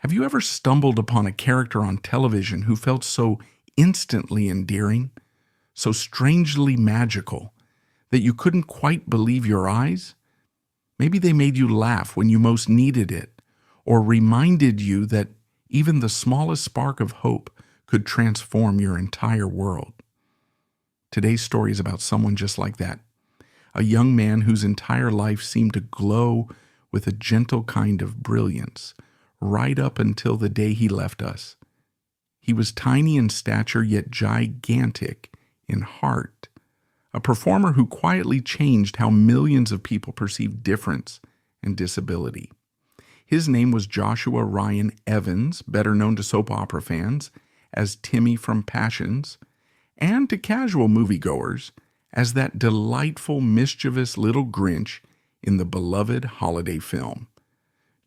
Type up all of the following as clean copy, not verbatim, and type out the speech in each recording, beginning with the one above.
Have you ever stumbled upon a character on television who felt so instantly endearing, so strangely magical, that you couldn't quite believe your eyes? Maybe they made you laugh when you most needed it, or reminded you that even the smallest spark of hope could transform your entire world. Today's story is about someone just like that, a young man whose entire life seemed to glow with a gentle kind of brilliance, right up until the day he left us. He was tiny in stature, yet gigantic in heart, a performer who quietly changed how millions of people perceived difference and disability. His name was Joshua Ryan Evans, better known to soap opera fans as Timmy from Passions, and to casual moviegoers as that delightful, mischievous little Grinch in the beloved holiday film.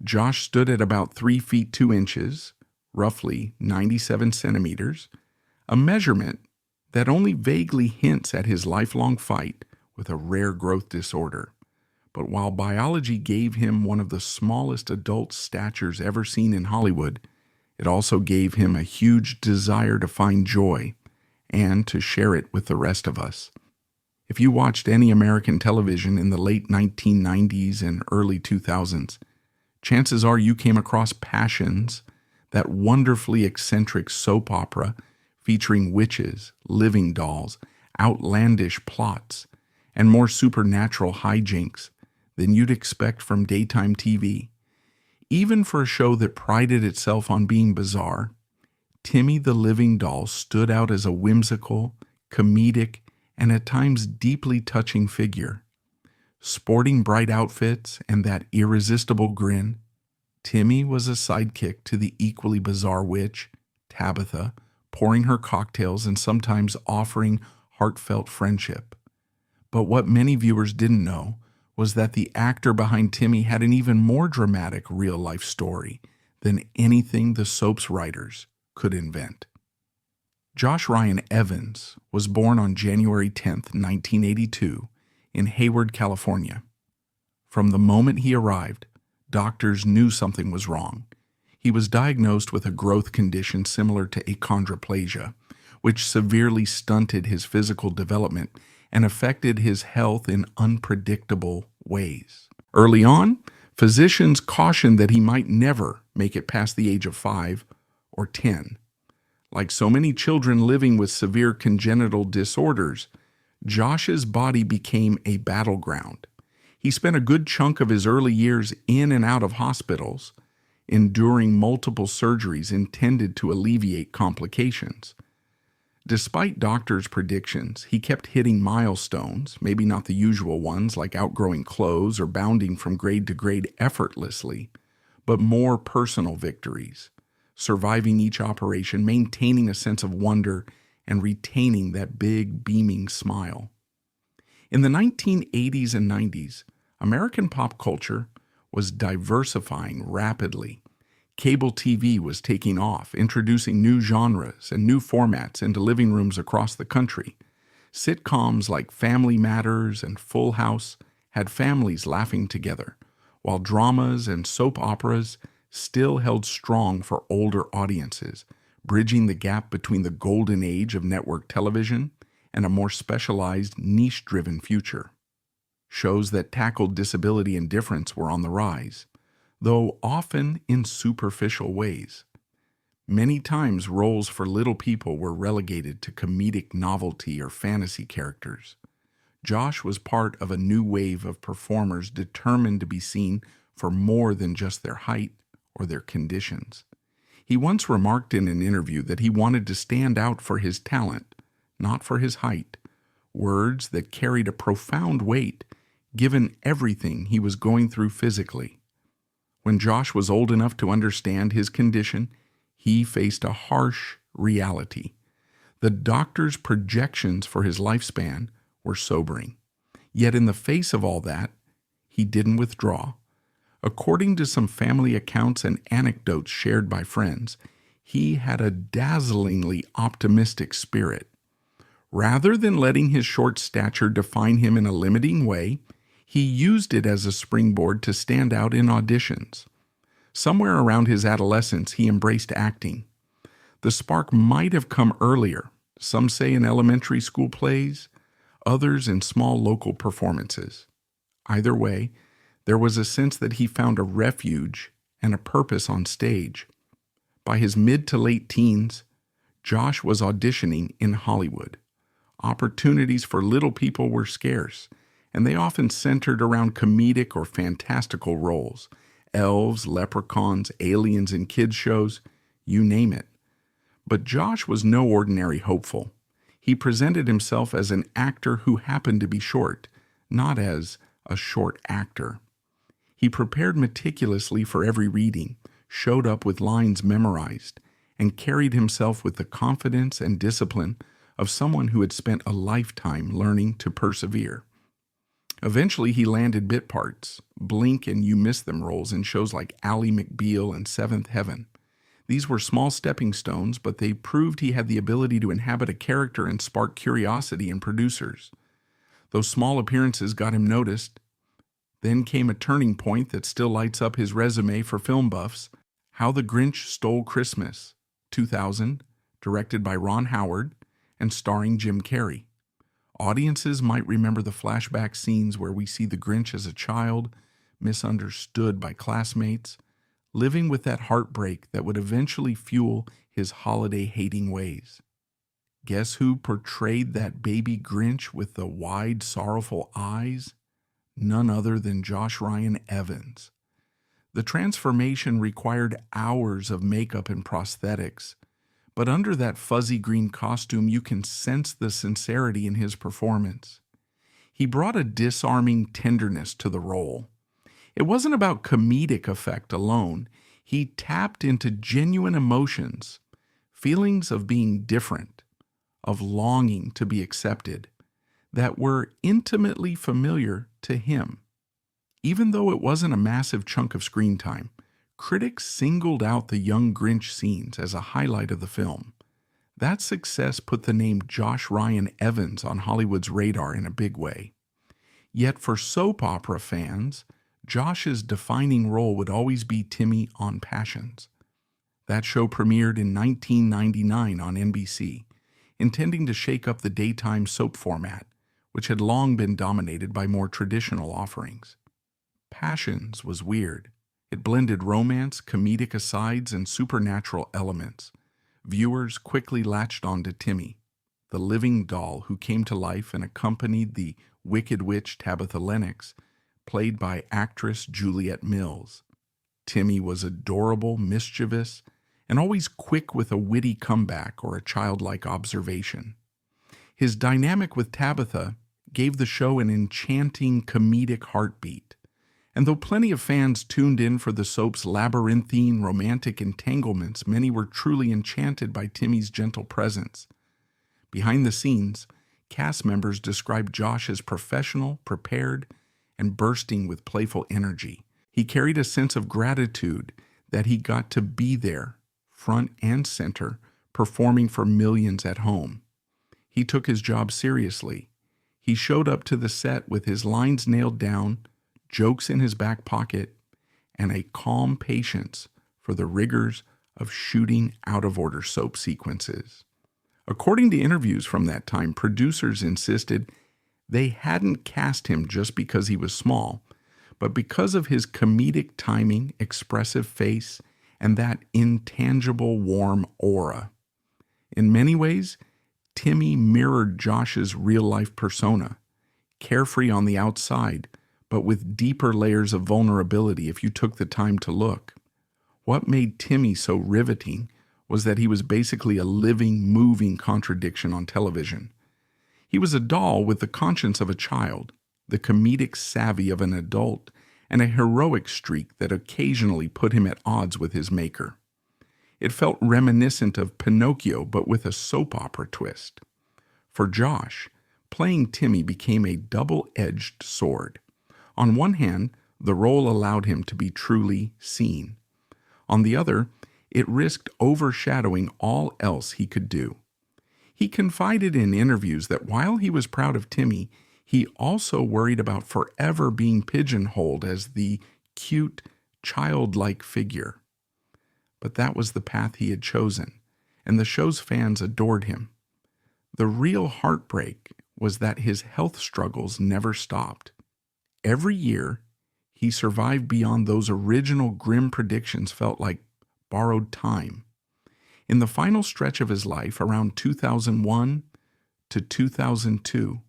Josh stood at about 3 feet 2 inches, roughly 97 centimeters, a measurement that only vaguely hints at his lifelong fight with a rare growth disorder. But while biology gave him one of the smallest adult statures ever seen in Hollywood, it also gave him a huge desire to find joy and to share it with the rest of us. If you watched any American television in the late 1990s and early 2000s, chances are you came across Passions, that wonderfully eccentric soap opera featuring witches, living dolls, outlandish plots, and more supernatural hijinks than you'd expect from daytime TV. Even for a show that prided itself on being bizarre, Timmy the Living Doll stood out as a whimsical, comedic, and at times deeply touching figure. Sporting bright outfits and that irresistible grin, Timmy was a sidekick to the equally bizarre witch, Tabitha, pouring her cocktails and sometimes offering heartfelt friendship. But what many viewers didn't know was that the actor behind Timmy had an even more dramatic real-life story than anything the soap's writers could invent. Josh Ryan Evans was born on January 10th, 1982, in Hayward, California. From the moment he arrived, doctors knew something was wrong. He was diagnosed with a growth condition similar to achondroplasia, which severely stunted his physical development and affected his health in unpredictable ways. Early on, physicians cautioned that he might never make it past the age of 5 or 10. Like so many children living with severe congenital disorders, Josh's body became a battleground. He spent a good chunk of his early years in and out of hospitals, enduring multiple surgeries intended to alleviate complications. Despite doctors' predictions, he kept hitting milestones, maybe not the usual ones like outgrowing clothes or bounding from grade to grade effortlessly, but more personal victories, surviving each operation, maintaining a sense of wonder, and retaining that big, beaming smile. In the 1980s and 90s, American pop culture was diversifying rapidly. Cable TV was taking off, introducing new genres and new formats into living rooms across the country. Sitcoms like Family Matters and Full House had families laughing together, while dramas and soap operas still held strong for older audiences, bridging the gap between the golden age of network television and a more specialized, niche-driven future. Shows that tackled disability and difference were on the rise, though often in superficial ways. Many times roles for little people were relegated to comedic novelty or fantasy characters. Josh was part of a new wave of performers determined to be seen for more than just their height or their conditions. He once remarked in an interview that he wanted to stand out for his talent, not for his height, words that carried a profound weight given everything he was going through physically. When Josh was old enough to understand his condition, he faced a harsh reality. The doctor's projections for his lifespan were sobering. Yet in the face of all that, he didn't withdraw. According to some family accounts and anecdotes shared by friends, he had a dazzlingly optimistic spirit. Rather than letting his short stature define him in a limiting way, he used it as a springboard to stand out in auditions. Somewhere around his adolescence, he embraced acting. The spark might have come earlier, some say in elementary school plays, others in small local performances. Either way, there was a sense that he found a refuge and a purpose on stage. By his mid to late teens, Josh was auditioning in Hollywood. Opportunities for little people were scarce, and they often centered around comedic or fantastical roles. Elves, leprechauns, aliens in kids' shows, you name it. But Josh was no ordinary hopeful. He presented himself as an actor who happened to be short, not as a short actor. He prepared meticulously for every reading, showed up with lines memorized, and carried himself with the confidence and discipline of someone who had spent a lifetime learning to persevere. Eventually, he landed bit parts, blink and you miss them roles in shows like Ally McBeal and Seventh Heaven. These were small stepping stones, but they proved he had the ability to inhabit a character and spark curiosity in producers. Those small appearances got him noticed. Then came a turning point that still lights up his resume for film buffs, How the Grinch Stole Christmas, 2000, directed by Ron Howard and starring Jim Carrey. Audiences might remember the flashback scenes where we see the Grinch as a child, misunderstood by classmates, living with that heartbreak that would eventually fuel his holiday-hating ways. Guess who portrayed that baby Grinch with the wide, sorrowful eyes? None other than Josh Ryan Evans. The transformation required hours of makeup and prosthetics, but under that fuzzy green costume you can sense the sincerity in his performance. He brought a disarming tenderness to the role. It wasn't about comedic effect alone. He tapped into genuine emotions, feelings of being different, of longing to be accepted, that were intimately familiar to him. Even though it wasn't a massive chunk of screen time, critics singled out the young Grinch scenes as a highlight of the film. That success put the name Josh Ryan Evans on Hollywood's radar in a big way. Yet for soap opera fans, Josh's defining role would always be Timmy on Passions. That show premiered in 1999 on NBC, intending to shake up the daytime soap format, which had long been dominated by more traditional offerings. Passions was weird. It blended romance, comedic asides, and supernatural elements. Viewers quickly latched on to Timmy, the living doll who came to life and accompanied the Wicked Witch Tabitha Lennox, played by actress Juliet Mills. Timmy was adorable, mischievous, and always quick with a witty comeback or a childlike observation. His dynamic with Tabitha gave the show an enchanting comedic heartbeat. And though plenty of fans tuned in for the soap's labyrinthine romantic entanglements, many were truly enchanted by Timmy's gentle presence. Behind the scenes, cast members described Josh as professional, prepared, and bursting with playful energy. He carried a sense of gratitude that he got to be there, front and center, performing for millions at home. He took his job seriously. He showed up to the set with his lines nailed down, jokes in his back pocket, and a calm patience for the rigors of shooting out-of-order soap sequences. According to interviews from that time, producers insisted they hadn't cast him just because he was small, but because of his comedic timing, expressive face, and that intangible warm aura. In many ways, Timmy mirrored Josh's real-life persona, carefree on the outside, but with deeper layers of vulnerability if you took the time to look. What made Timmy so riveting was that he was basically a living, moving contradiction on television. He was a doll with the conscience of a child, the comedic savvy of an adult, and a heroic streak that occasionally put him at odds with his maker. It felt reminiscent of Pinocchio, but with a soap opera twist. For Josh, playing Timmy became a double-edged sword. On one hand, the role allowed him to be truly seen. On the other, it risked overshadowing all else he could do. He confided in interviews that while he was proud of Timmy, he also worried about forever being pigeonholed as the cute, childlike figure. But that was the path he had chosen, and the show's fans adored him. The real heartbreak was that his health struggles never stopped. Every year, he survived beyond those original grim predictions felt like borrowed time. In the final stretch of his life, around 2001 to 2002,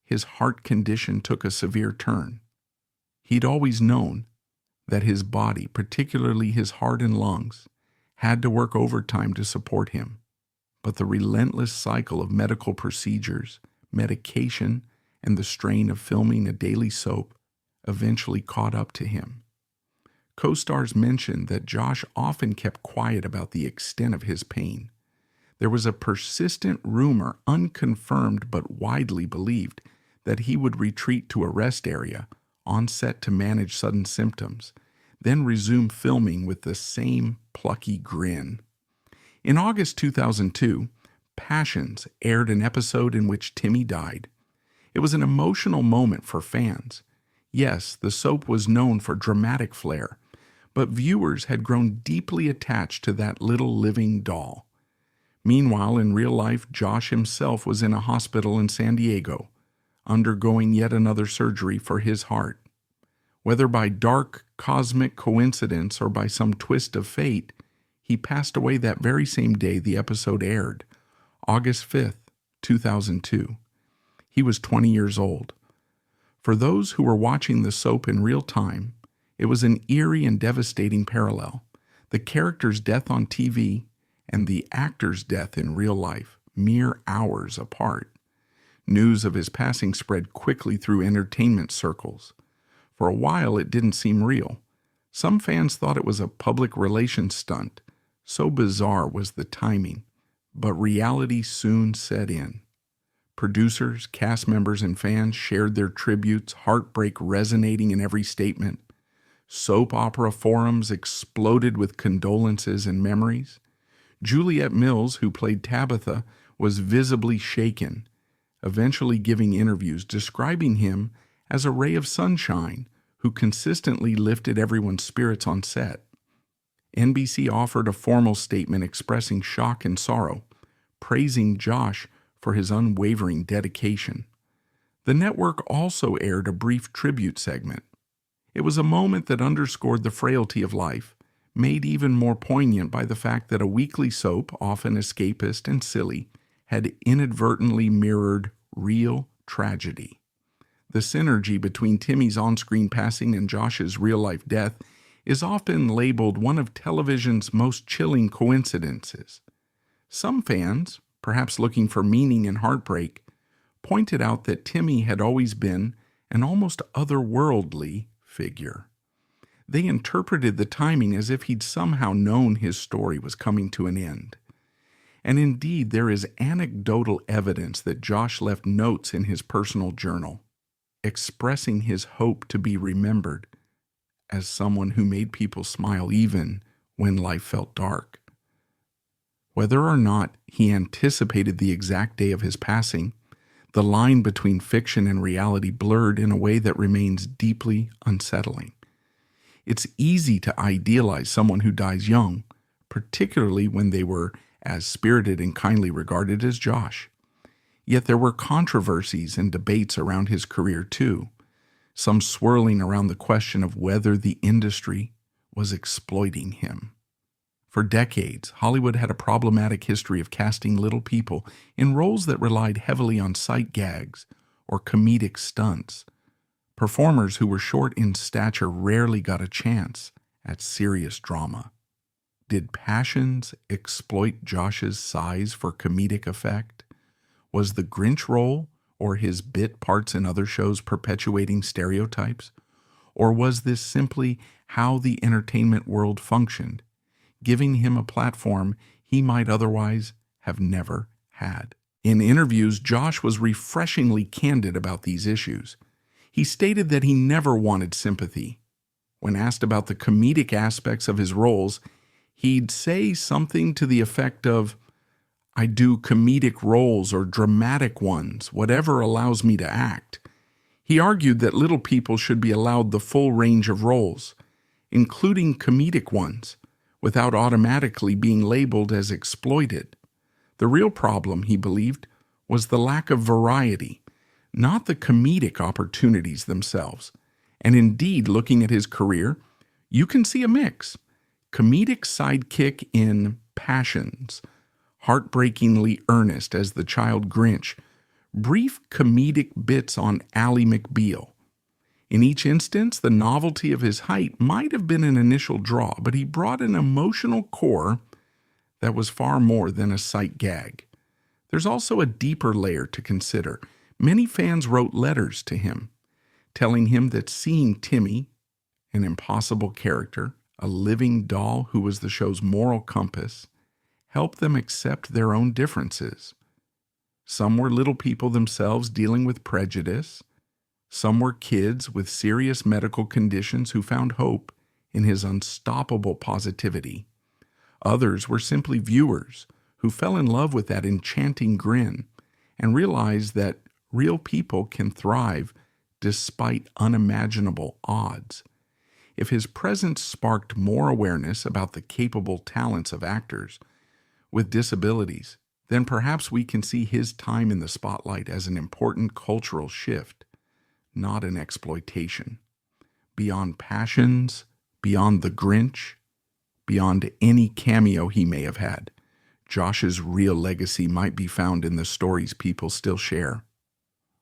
his heart condition took a severe turn. He'd always known that his body, particularly his heart and lungs, had to work overtime to support him. But the relentless cycle of medical procedures, medication, and the strain of filming a daily soap eventually caught up to him. Co-stars mentioned that Josh often kept quiet about the extent of his pain. There was a persistent rumor, unconfirmed but widely believed, that he would retreat to a rest area on set to manage sudden symptoms, then resume filming with the same plucky grin. In August 2002, Passions aired an episode in which Timmy died. It was an emotional moment for fans. Yes, the soap was known for dramatic flair, but viewers had grown deeply attached to that little living doll. Meanwhile, in real life, Josh himself was in a hospital in San Diego, undergoing yet another surgery for his heart. Whether by dark cosmic coincidence or by some twist of fate, he passed away that very same day the episode aired, August 5th, 2002. He was 20 years old. For those who were watching the soap in real time, it was an eerie and devastating parallel. The character's death on TV and the actor's death in real life, mere hours apart. News of his passing spread quickly through entertainment circles. For a while, it didn't seem real. Some fans thought it was a public relations stunt. So bizarre was the timing. But reality soon set in. Producers, cast members, and fans shared their tributes, heartbreak resonating in every statement. Soap opera forums exploded with condolences and memories. Juliet Mills, who played Tabitha, was visibly shaken, eventually giving interviews describing him as a ray of sunshine who consistently lifted everyone's spirits on set. NBC offered a formal statement expressing shock and sorrow, praising Josh for his unwavering dedication. The network also aired a brief tribute segment. It was a moment that underscored the frailty of life, made even more poignant by the fact that a weekly soap, often escapist and silly, had inadvertently mirrored real tragedy. The synergy between Timmy's on-screen passing and Josh's real-life death is often labeled one of television's most chilling coincidences. Some fans, perhaps looking for meaning in heartbreak, pointed out that Timmy had always been an almost otherworldly figure. They interpreted the timing as if he'd somehow known his story was coming to an end. And indeed, there is anecdotal evidence that Josh left notes in his personal journal, expressing his hope to be remembered as someone who made people smile even when life felt dark. Whether or not he anticipated the exact day of his passing, the line between fiction and reality blurred in a way that remains deeply unsettling. It's easy to idealize someone who dies young, particularly when they were as spirited and kindly regarded as Josh. Yet there were controversies and debates around his career too, some swirling around the question of whether the industry was exploiting him. For decades, Hollywood had a problematic history of casting little people in roles that relied heavily on sight gags or comedic stunts. Performers who were short in stature rarely got a chance at serious drama. Did Passions exploit Josh's size for comedic effect? Was the Grinch role or his bit parts in other shows perpetuating stereotypes? Or was this simply how the entertainment world functioned, giving him a platform he might otherwise have never had? In interviews, Josh was refreshingly candid about these issues. He stated that he never wanted sympathy. When asked about the comedic aspects of his roles, he'd say something to the effect of, "I do comedic roles or dramatic ones, whatever allows me to act." He argued that little people should be allowed the full range of roles, including comedic ones, without automatically being labeled as exploited. The real problem, he believed, was the lack of variety, not the comedic opportunities themselves. And indeed, looking at his career, you can see a mix. Comedic sidekick in Passions, heartbreakingly earnest as the child Grinch, brief comedic bits on Ally McBeal. In each instance, the novelty of his height might have been an initial draw, but he brought an emotional core that was far more than a sight gag. There's also a deeper layer to consider. Many fans wrote letters to him, telling him that seeing Timmy, an impossible character, a living doll who was the show's moral compass, helped them accept their own differences. Some were little people themselves dealing with prejudice. Some were kids with serious medical conditions who found hope in his unstoppable positivity. Others were simply viewers who fell in love with that enchanting grin and realized that real people can thrive despite unimaginable odds. If his presence sparked more awareness about the capable talents of actors with disabilities, then perhaps we can see his time in the spotlight as an important cultural shift, not an exploitation. Beyond Passions, beyond the Grinch, beyond any cameo he may have had, Josh's real legacy might be found in the stories people still share.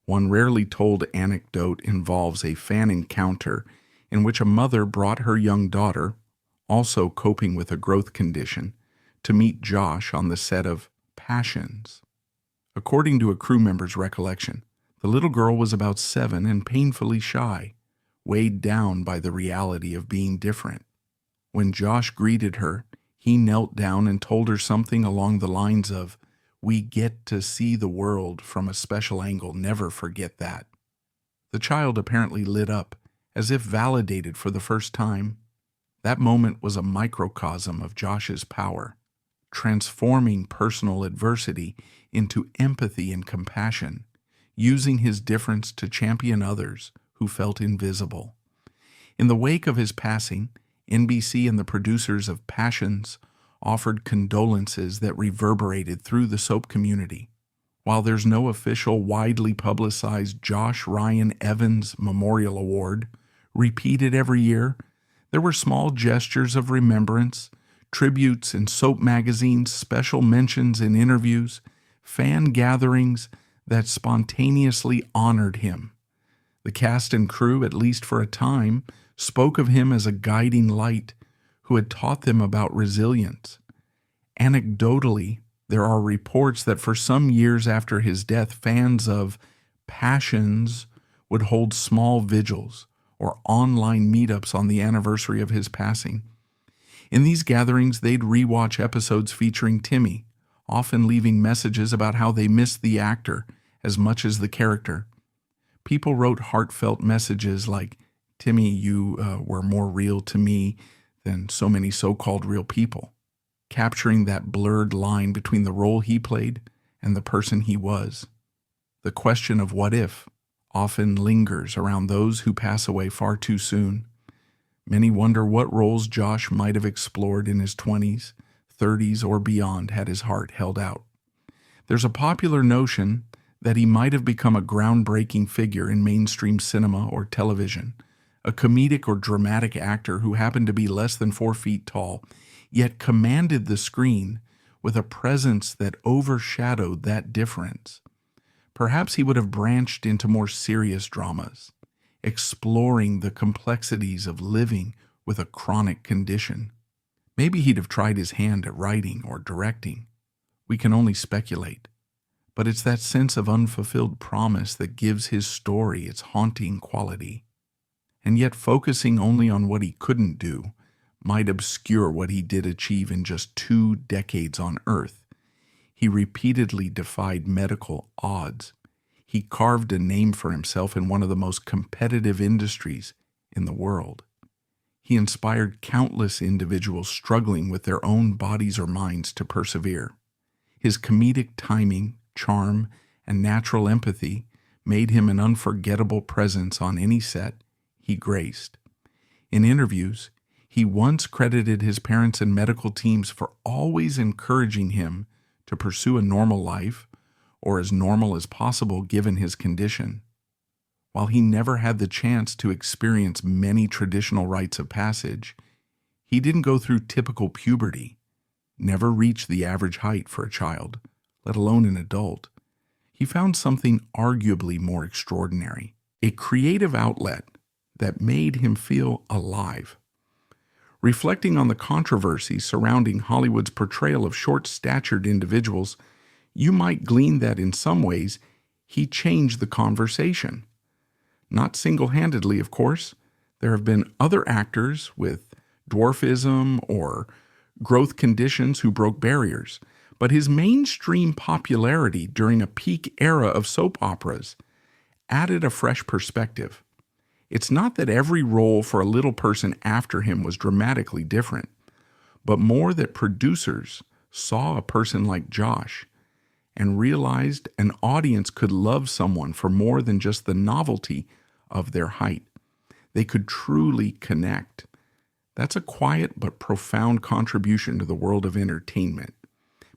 One rarely told anecdote involves a fan encounter in which a mother brought her young daughter, also coping with a growth condition, to meet Josh on the set of Passions. According to a crew member's recollection, the little girl was about 7 and painfully shy, weighed down by the reality of being different. When Josh greeted her, he knelt down and told her something along the lines of, "We get to see the world from a special angle, never forget that." The child apparently lit up, as if validated for the first time. That moment was a microcosm of Josh's power, transforming personal adversity into empathy and compassion, using his difference to champion others who felt invisible. In the wake of his passing, NBC and the producers of Passions offered condolences that reverberated through the soap community. While there's no official, widely publicized Josh Ryan Evans Memorial Award, repeated every year, there were small gestures of remembrance, tributes in soap magazines, special mentions in interviews, fan gatherings that spontaneously honored him. The cast and crew, at least for a time, spoke of him as a guiding light who had taught them about resilience. Anecdotally, there are reports that for some years after his death, fans of Passions would hold small vigils or online meetups on the anniversary of his passing. In these gatherings, they'd rewatch episodes featuring Timmy, often leaving messages about how they missed the actor as much as the character. People wrote heartfelt messages like, "Timmy, you were more real to me than so many so-called real people," capturing that blurred line between the role he played and the person he was. The question of what if often lingers around those who pass away far too soon. Many wonder what roles Josh might have explored in his 20s, 30s, or beyond had his heart held out. There's a popular notion that he might have become a groundbreaking figure in mainstream cinema or television, a comedic or dramatic actor who happened to be less than 4 feet tall, yet commanded the screen with a presence that overshadowed that difference. Perhaps he would have branched into more serious dramas, exploring the complexities of living with a chronic condition. Maybe he'd have tried his hand at writing or directing. We can only speculate. But it's that sense of unfulfilled promise that gives his story its haunting quality. And yet focusing only on what he couldn't do might obscure what he did achieve in just 2 decades on Earth. He repeatedly defied medical odds. He carved a name for himself in one of the most competitive industries in the world. He inspired countless individuals struggling with their own bodies or minds to persevere. His comedic timing, charm, and natural empathy made him an unforgettable presence on any set he graced. In interviews, He once credited his parents and medical teams for always encouraging him to pursue a normal life, or as normal as possible given his condition. While he never had the chance to experience many traditional rites of passage, he didn't go through typical puberty, never reached the average height for a child, let alone an adult. He found something arguably more extraordinary, a creative outlet that made him feel alive. Reflecting on the controversy surrounding Hollywood's portrayal of short-statured individuals, you might glean that in some ways he changed the conversation. Not single-handedly, of course. There have been other actors with dwarfism or growth conditions who broke barriers, but his mainstream popularity during a peak era of soap operas added a fresh perspective. It's not that every role for a little person after him was dramatically different, but more that producers saw a person like Josh and realized an audience could love someone for more than just the novelty of their height. They could truly connect. That's a quiet but profound contribution to the world of entertainment.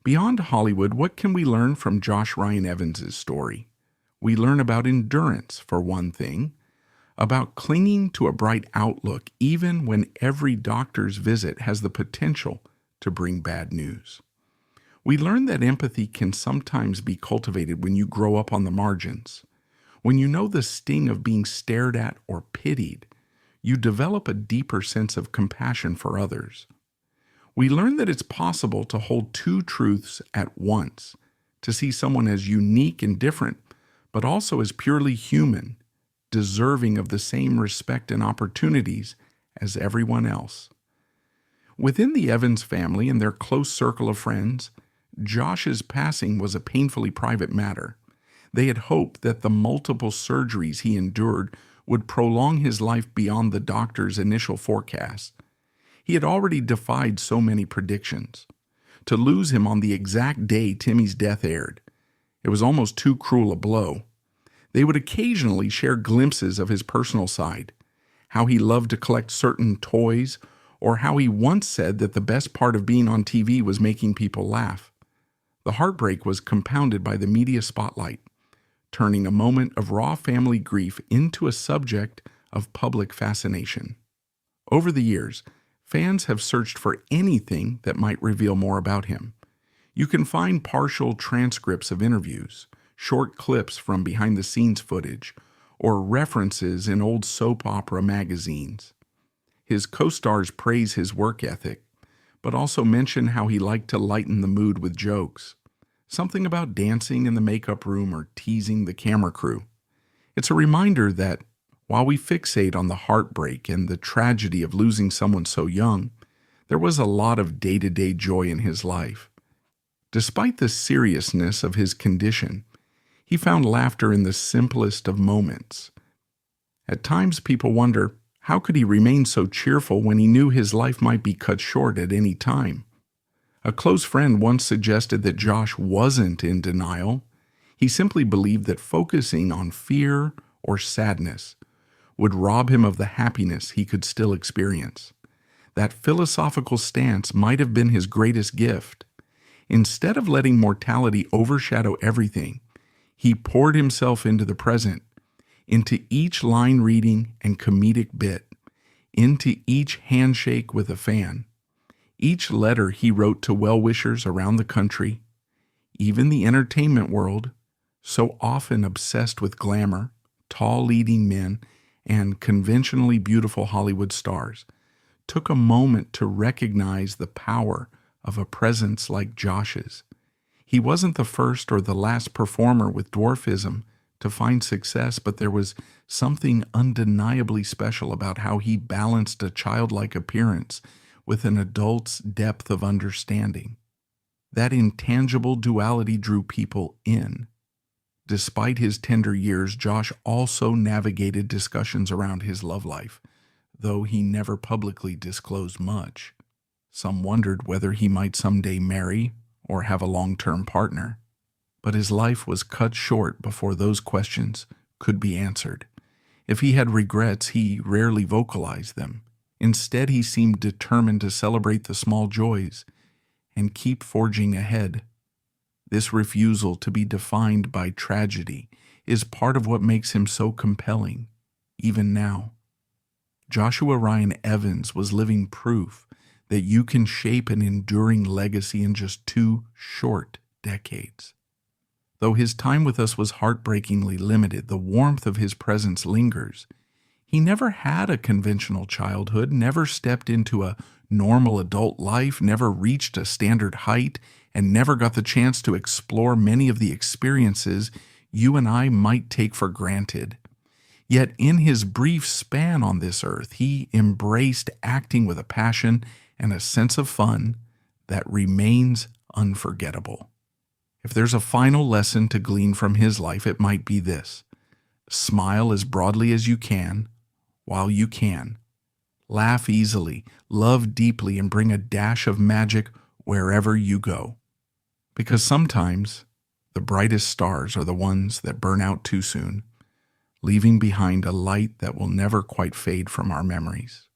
Beyond Hollywood, what can we learn from Josh Ryan Evans' story? We learn about endurance, for one thing, about clinging to a bright outlook even when every doctor's visit has the potential to bring bad news. We learn that empathy can sometimes be cultivated when you grow up on the margins. When you know the sting of being stared at or pitied, you develop a deeper sense of compassion for others. We learn that it's possible to hold two truths at once, to see someone as unique and different, but also as purely human, deserving of the same respect and opportunities as everyone else. Within the Evans family and their close circle of friends, Josh's passing was a painfully private matter. They had hoped that the multiple surgeries he endured would prolong his life beyond the doctor's initial forecast. He had already defied so many predictions. To lose him on the exact day Timmy's death aired, it was almost too cruel a blow. They would occasionally share glimpses of his personal side, how he loved to collect certain toys, or how he once said that the best part of being on TV was making people laugh. The heartbreak was compounded by the media spotlight, turning a moment of raw family grief into a subject of public fascination. Over the years, fans have searched for anything that might reveal more about him. You can find partial transcripts of interviews, short clips from behind-the-scenes footage, or references in old soap opera magazines. His co-stars praise his work ethic, but also mention how he liked to lighten the mood with jokes. Something about dancing in the makeup room or teasing the camera crew. It's a reminder that while we fixate on the heartbreak and the tragedy of losing someone so young, there was a lot of day-to-day joy in his life. Despite the seriousness of his condition, he found laughter in the simplest of moments. At times people wonder, how could he remain so cheerful when he knew his life might be cut short at any time? A close friend once suggested that Josh wasn't in denial. He simply believed that focusing on fear or sadness would rob him of the happiness he could still experience. That philosophical stance might have been his greatest gift. Instead of letting mortality overshadow everything, he poured himself into the present, into each line reading and comedic bit, into each handshake with a fan, each letter he wrote to well-wishers around the country, even the entertainment world, so often obsessed with glamour, tall leading men, and conventionally beautiful Hollywood stars, took a moment to recognize the power of a presence like Josh's. He wasn't the first or the last performer with dwarfism to find success, but there was something undeniably special about how he balanced a childlike appearance with an adult's depth of understanding. That intangible duality drew people in. Despite his tender years, Josh also navigated discussions around his love life, though he never publicly disclosed much. Some wondered whether he might someday marry or have a long-term partner. But his life was cut short before those questions could be answered. If he had regrets, he rarely vocalized them. Instead, he seemed determined to celebrate the small joys and keep forging ahead. This refusal to be defined by tragedy is part of what makes him so compelling, even now. Joshua Ryan Evans was living proof that you can shape an enduring legacy in just 2 short decades. Though his time with us was heartbreakingly limited, the warmth of his presence lingers. He never had a conventional childhood, never stepped into a normal adult life, never reached a standard height, and never got the chance to explore many of the experiences you and I might take for granted. Yet in his brief span on this earth, he embraced acting with a passion and a sense of fun that remains unforgettable. If there's a final lesson to glean from his life, it might be this: smile as broadly as you can while you can. Laugh easily, love deeply, and bring a dash of magic wherever you go. Because sometimes the brightest stars are the ones that burn out too soon, leaving behind a light that will never quite fade from our memories.